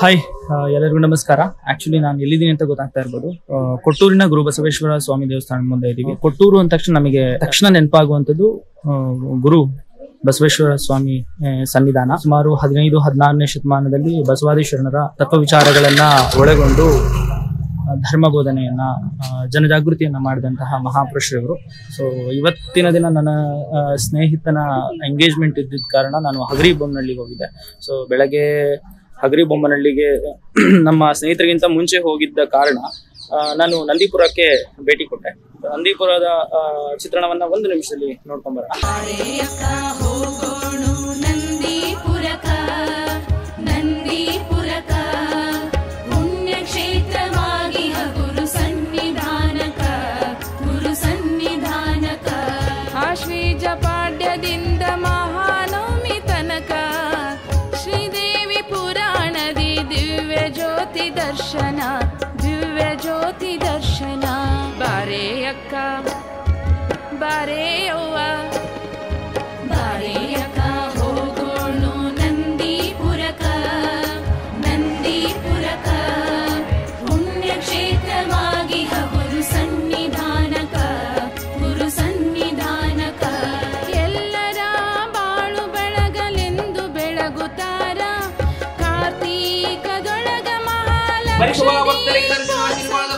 Hi ಎಲ್ಲರಿಗೂ ನಮಸ್ಕಾರ. Actually ನಾನು ಎಲ್ಲಿದ್ದೀನಿ ಅಂತ ಗೊತ್ತಾಗ್ತಾ ಇರ್ಬೋದು. ಕೊಟ್ಟೂರಿನ ಗುರುಬಸವೇಶ್ವರ ಸ್ವಾಮಿ ದೇವಸ್ಥಾನದ ಮುಂದೆ ಇದ್ದೀವಿ. ಕೊಟ್ಟೂರು ಅಂದ ತಕ್ಷಣ ನಮಗೆ ತಕ್ಷಣ ನೆನಪಾಗುವಂಥದ್ದು ಗುರು ಬಸವೇಶ್ವರ ಸ್ವಾಮಿ ಸನ್ನಿಧಾನ. ಸುಮಾರು 15-16ನೇ ಶತಮಾನದಲ್ಲಿ ಬಸವಾದಿಶರಣರ ತತ್ವ ವಿಚಾರಗಳನ್ನ ಒಳಗೊಂಡು ಧರ್ಮ ಬೋಧನೆಯನ್ನ ಜನಜಾಗೃತಿಯನ್ನ ಮಾಡಿದಂತಹ ಮಹಾಪುರುಷರು. ಸೊ ಇವತ್ತಿನ ದಿನ ನನ್ನ ಸ್ನೇಹಿತನ ಎಂಗೇಜ್ಮೆಂಟ್ ಇದ್ದಿದ್ದ ಕಾರಣ ನಾನು ಹಗರಿಬೊಮ್ಮನಹಳ್ಳಿಗೆ ಹೋಗಿದ್ದೆ. ಸೊ ಬೆಳಗ್ಗೆ ಹಗರಿಬೊಮ್ಮನಹಳ್ಳಿಗೆ ನಮ್ಮ ಸ್ನೇಹಿತರಿಗಿಂತ ಮುಂಚೆ ಹೋಗಿದ್ದ ಕಾರಣ ನಾನು ನಂದಿಪುರಕ್ಕೆ ಭೇಟಿ ಕೊಟ್ಟೆ. ನಂದಿಪುರದ ಚಿತ್ರಣವನ್ನ 1 ನಿಮಿಷದಲ್ಲಿ ನೋಡ್ಕೊಂಡ್ಬರೋಣ. ಪಾಡ್ಯದಿಂದ ಮಹಾನವಮಿ ತನಕ ಶ್ರೀದೇವಿ ಪುರಾಣದಿ ದಿವ್ಯ ಜ್ಯೋತಿ ದರ್ಶನ, ದಿವ್ಯ ಜ್ಯೋತಿ ದರ್ಶನ. ಬಾರೇ ಅಕ್ಕ ಬಾರೇ ಅವ್ವ, ಬಾರೇ ಅಕ್ಕ ಹೋಗೋಣು ನಂದಿಪುರಕ, ನಂದಿಪುರಕ ಪುಣ್ಯಕ್ಷೇತ್ರವಾಗಿ ಗುರು ಸನ್ನಿಧಾನಕ, ಗುರು ಸನ್ನಿಧಾನಕ. ಎಲ್ಲರ ಬಾಳು ಬೆಳಗಲೆಂದು ಬೆಳಗುತ್ತಾರ ಕಾರ್ತೀಕದೊಳಗ ಮಹಾಲಕ್ಷ್ಮೀ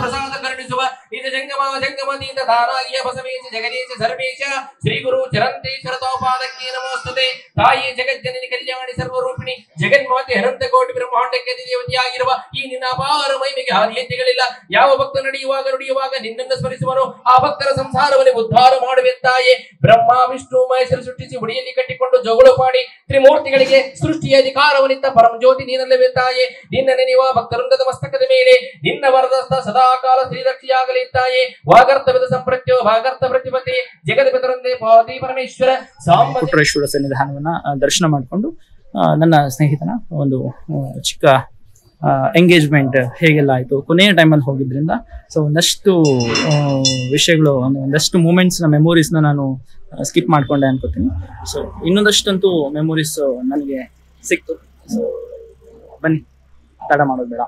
ಪ್ರಸಾದ ಕರುಣಿಸುವ ಇದ ಜಂಗಮಾತೀತ ಧಾರಾಗಿಯ ಬಸವೇಶ ಜಗದೀಶ ಸರ್ವೇಶ ಶ್ರೀ ಗುರು ಚರಂತೇಶ್ವರ ತೋಪಾದಕ್ಕೆ ನಮೋಸ್ತುತೆ. ತಾಯಿ ಜಗಜ್ಜನನಿ ಕಲ್ಯಾಣಿ ಸರ್ವರೂಪಿಣಿ ಜಗನ್ಮಾತೆ ಅನಂತ ಕೋಟಿ ಬ್ರಹ್ಮಾಂಡಕ್ಕೆ ದೇವತೆಯಾಗಿರುವ ಈ ನಿನ್ನ ಅಪಾರ ಮಹಿಮೆಗೆ ಹಾದಿಯಂತೆಗಳಿಲ್ಲ. ಯಾವ ಭಕ್ತ ನುಡಿಯುವಾಗ ನಿನ್ನನ್ನು ಸ್ಮರಿಸುವನು ಆ ಭಕ್ತರ ಸಂಸಾರವನ್ನು ಉದ್ಧಾರ ಮಾಡುವೆ ತಾಯೇ. ಬ್ರಹ್ಮ ವಿಷ್ಣು ಮಹೇಶ್ವರ ಸೃಷ್ಟಿಸಿ ಹುಡಿಯಲ್ಲಿ ಕಟ್ಟಿಕೊಂಡು ಜೋಗಳು ಮಾಡಿ ತ್ರಿಮೂರ್ತಿಗಳಿಗೆ ಸೃಷ್ಟಿಯ ಅಧಿಕಾರವನಿತ್ತ ಪರಮ ಜ್ಯೋತಿ ನೀನಲ್ಲವೇ ತಾಯೇ. ನಿನ್ನ ನೆನೆಯುವ ಭಕ್ತವೃಂದದ ಮಸ್ತಕದ ಮೇಲೆ ನಿನ್ನ ವರದಸ್ತ ಸದಾಕಾಲ ಶ್ರೀರಕ್ಷೆಯಾಗಲಿ ತಾಯೇ. ವಾಗರ್ತವಿದ ಸಂಪ್ರತ್ಯೋ ಭಾಗರ್ಥ ಪ್ರತಿಪತಿ ಜಗದ ಪಿತರಂದೇ ಪಾರ್ವತಿ ಪರಮೇಶ್ವರ ಪುಟ್ಟರೇಶ್ವರ ಸನ್ನಿಧಾನವನ್ನ ದರ್ಶನ ಮಾಡಿಕೊಂಡು ನನ್ನ ಸ್ನೇಹಿತನ ಒಂದು ಚಿಕ್ಕ ಎಂಗೇಜ್ಮೆಂಟ್ ಹೇಗೆಲ್ಲ ಆಯ್ತು, ಕೊನೆಯ ಟೈಮಲ್ಲಿ ಹೋಗಿದ್ರಿಂದ ಸೊ ಒಂದಷ್ಟು ವಿಷಯಗಳು, ಒಂದಷ್ಟು ಮೂಮೆಂಟ್ಸ್ನ ಮೆಮೊರೀಸ್ನ ನಾನು ಸ್ಕಿಪ್ ಮಾಡ್ಕೊಂಡೆ ಅನ್ಕೋತೀನಿ. ಸೊ ಇನ್ನೊಂದಷ್ಟಂತೂ ಮೆಮೊರೀಸ್ ನನಗೆ ಸಿಕ್ತು. ಸೊ ಬನ್ನಿ, ತಡ ಮಾಡೋದು ಬೇಡ.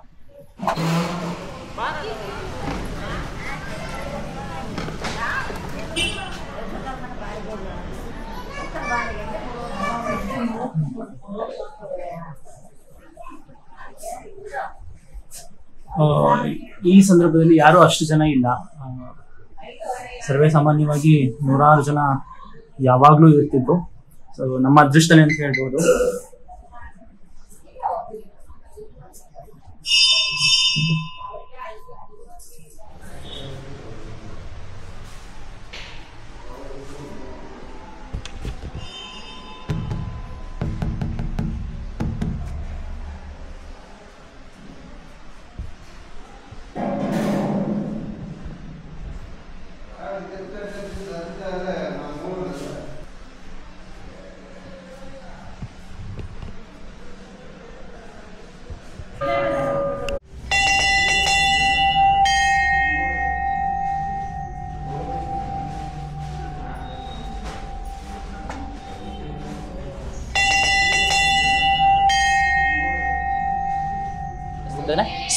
ಈ ಸಂದರ್ಭದಲ್ಲಿ ಯಾರು ಅಷ್ಟು ಜನ ಇಲ್ಲ. ಸರ್ವೇ ಸಾಮಾನ್ಯವಾಗಿ 100 ಜನ ಯಾವಾಗ್ಲೂ ಇರ್ತಿದ್ರು. ಸೊ ನಮ್ಮ ಅದೃಷ್ಟನೇ ಅಂತ ಹೇಳ್ಬೋದು.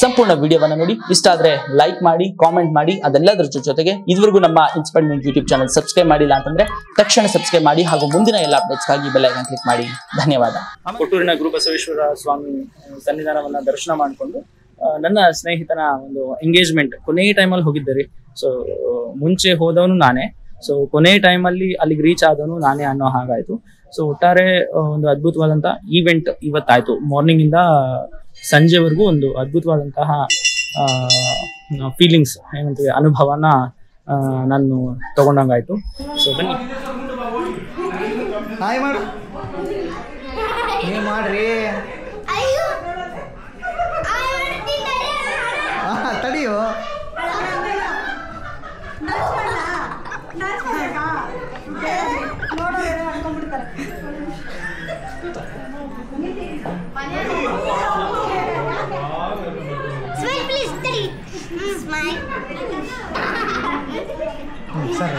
ಸಂಪೂರ್ಣ ವಿಡಿಯೋವನ್ನ ನೋಡಿ ಇಷ್ಟ ಆದ್ರೆ ಲೈಕ್ ಮಾಡಿ, ಕಾಮೆಂಟ್ ಮಾಡಿ. ಅದೆಲ್ಲದರ ಜೊತೆಗೆ ಇದುವರೆಗೂ ನಮ್ಮ ಇನ್ಸ್ಪೈರ್ಮೆಂಟ್ ಯೂಟ್ಯೂಬ್ ಚಾನಲ್ ಸಬ್ಸ್ಕ್ರೈಬ್ ಮಾಡಿಲ್ಲ ಅಂತಂದ್ರೆ ತಕ್ಷಣ ಸಬ್ಸ್ಕ್ರೈಬ್ ಮಾಡಿ ಹಾಗೂ ಮುಂದಿನ ಎಲ್ಲ ಅಪ್ಡೇಟ್ಸ್ಗಾಗಿ ಬೆಲ್ ಐಕಾನ್ ಕ್ಲಿಕ್ ಮಾಡಿ. ಧನ್ಯವಾದ. ಕೊಟ್ಟೂರಿನ ಗುರುಬಸವೇಶ್ವರ ಸ್ವಾಮಿ ಸನ್ನಿಧಾನವನ್ನ ದರ್ಶನ ಮಾಡಿಕೊಂಡು ನನ್ನ ಸ್ನೇಹಿತನ ಒಂದು ಎಂಗೇಜ್ಮೆಂಟ್ ಕೊನೆಯ ಟೈಮಲ್ಲಿ ಹೋಗಿದ್ದೆ ರೀ. ಸೊ ಮುಂಚೆ ಹೋದವನು ನಾನೇ, ಸೊ ಕೊನೆಯ ಟೈಮಲ್ಲಿ ಅಲ್ಲಿಗೆ ರೀಚ್ ಆದವನು ನಾನೇ ಅನ್ನೋ ಹಾಗಾಯ್ತು. ಸೊ ಒಟ್ಟಾರೆ ಒಂದು ಅದ್ಭುತವಾದಂಥ ಈವೆಂಟ್ ಇವತ್ತಾಯ್ತು. ಮಾರ್ನಿಂಗ್ ಇಂದ ಸಂಜೆವರೆಗೂ ಒಂದು ಅದ್ಭುತವಾದಂತಹ ಫೀಲಿಂಗ್ಸ್, ಏನಂತೀವಿ, ಅನುಭವನ ನಾನು ತಗೊಂಡಂಗಾಯ್ತು. ಸೊ ಬನ್ನಿ, ಹಾಯ್ ಮಾಡು, ನೀವು ಮಾಡ್ರಿ. ತಡಿಯೋ, ಸರ್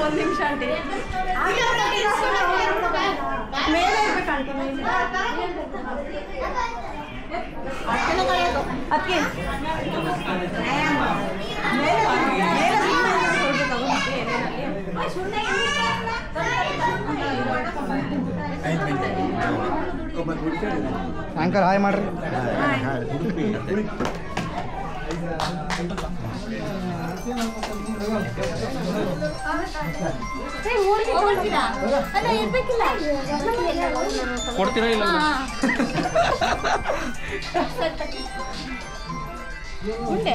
ಒಂದು ನಿಮಿಷ ಆಂಟಿ ಮೇಲೆ ಇರ್ಬೇಕಂತ ಅದಕ್ಕೆ ಅಂಕಲ್ ಹಾಯ್ ಮಾಡ್ರಿ. ಕೊಡ್ತೀರಾ ಇಲ್ಲ? ಉಂಡೆ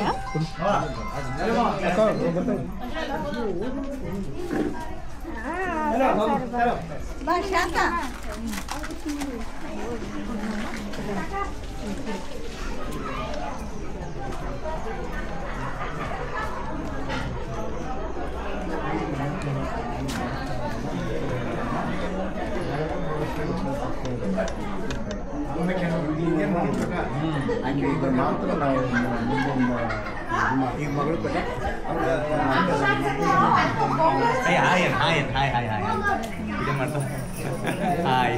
ಶಾಂತ ಮಾತ್ರ ನಾವು ಈಗ ಮಗಳು ಕಡೆ ಇದೇ ಮಾಡ್ತಾರೆ. ಹಾಯ್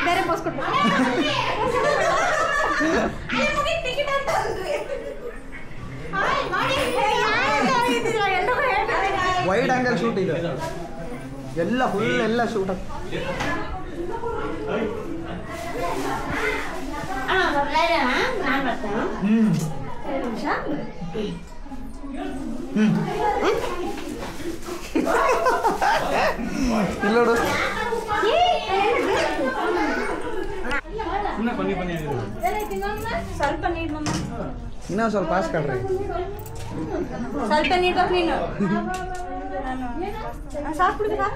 ಬೇರೆ ಪೋಸ್ ಕೊಟ್ಟು ವೈಡ್ ಆಂಗಲ್ ಶೂಟ್ ಇದೆ ಎಲ್ಲ ಫುಲ್ ಎಲ್ಲ ಶೂಟ್ ಇಲ್ಲೋಡು ಸ್ವಲ್ಪ ನೀರು ಮಮ್ಮ ಇನ್ನೊಂದು ಸ್ವಲ್ಪ ಪಾಸ್ ಕಳ್ರಿ ಸ್ವಲ್ಪ ನೀಡ್ಬೇಕು ನೀನು ಸಾಕು ಬಿಡ್ಬೇಕಾ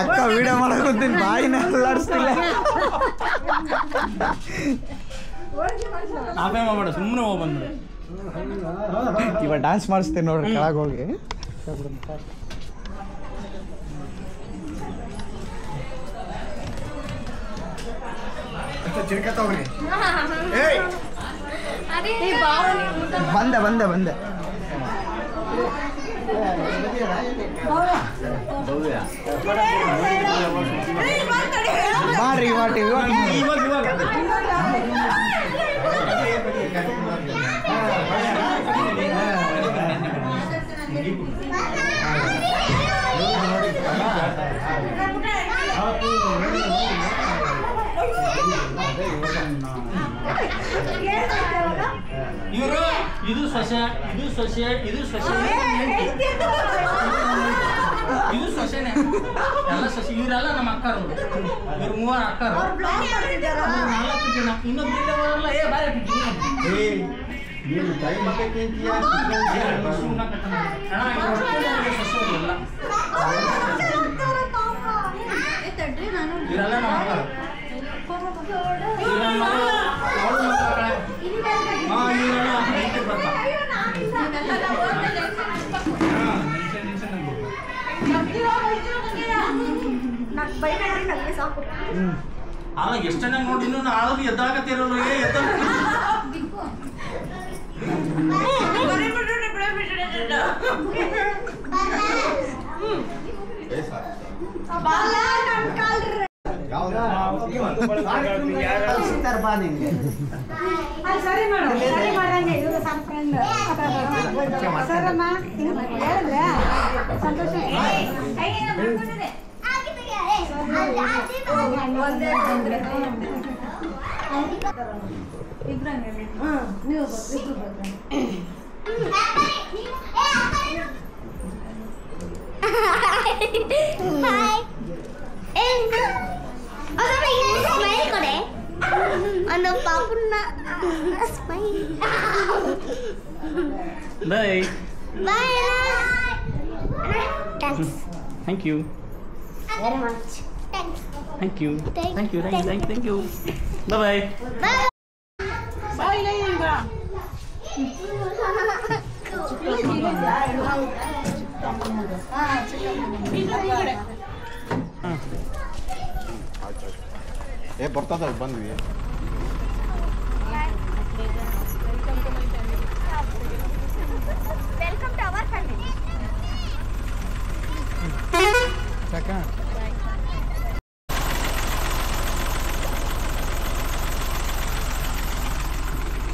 ಅಕ್ಕ ವಿಡಿಯೋ ಮಾಡಕೊಂತೀನಿ ಬಾಯಿನ ಅಲ್ಲಾಡಿಸ್ತಿಲ್ಲ. ಸುಮ್ಮನೆ ಹೋಗಿ ಬಂದ್ಬಿಡು. ಇವಾಗ ಡ್ಯಾನ್ಸ್ ಮಾಡಿಸ್ತೇನೆ ನೋಡ್ರಿ ಕೆಳಗೆ ಹೋಗಿ. ಬಂದೆ ಬಂದೆ ಬಂದೆ ಮಾಡ್ರಿ ಮಾಡ್ರಿ ಇವರು ಇದು ಸೊಸೆ ಇದು ಸೊಸೆ ಇದು ಸೊಸೆ ಇದು ಸೊಸೆನೆ ಎಲ್ಲ ಸೊಸೆ ಇವರೆಲ್ಲ ನಮ್ಮ ಅಕ್ಕರು. ಇವ್ರು ಮೂವರು ಅಕ್ಕರು, 4 ಜನ. ಇನ್ನೊಬ್ಬರೆಲ್ಲ ಏ ಬಾರಿ ಇವರೆಲ್ಲ ನಮ್ಮ ಅಕ್ಕರು. ಅಲ್ಲ ಎಷ್ಟು ಚೆನ್ನಾಗಿ ನೋಡಿ ಇನ್ನೂ ಆಳದು ಎದ್ದಾಗತ್ತಿರೋರು ಎದ್ದ ಸರಿ ಮಾಡು ಸರಿ ಮಾಡಂಗೆ ಇವರು ಸಣ್ಣ ಫ್ರೆಂಡ್ ಸರಮ್ಮ ಹೇಳಿದ್ರೆ ಸಂತೋಷ. ನೀವು ಒಂದು ಪಾಪುನ್ನ smile bye bye thanks thank you very much thanks thank you thank you thank you bye bye ಬಾಯ್ ಬರ್ತದ ಬಂದ್ವಿ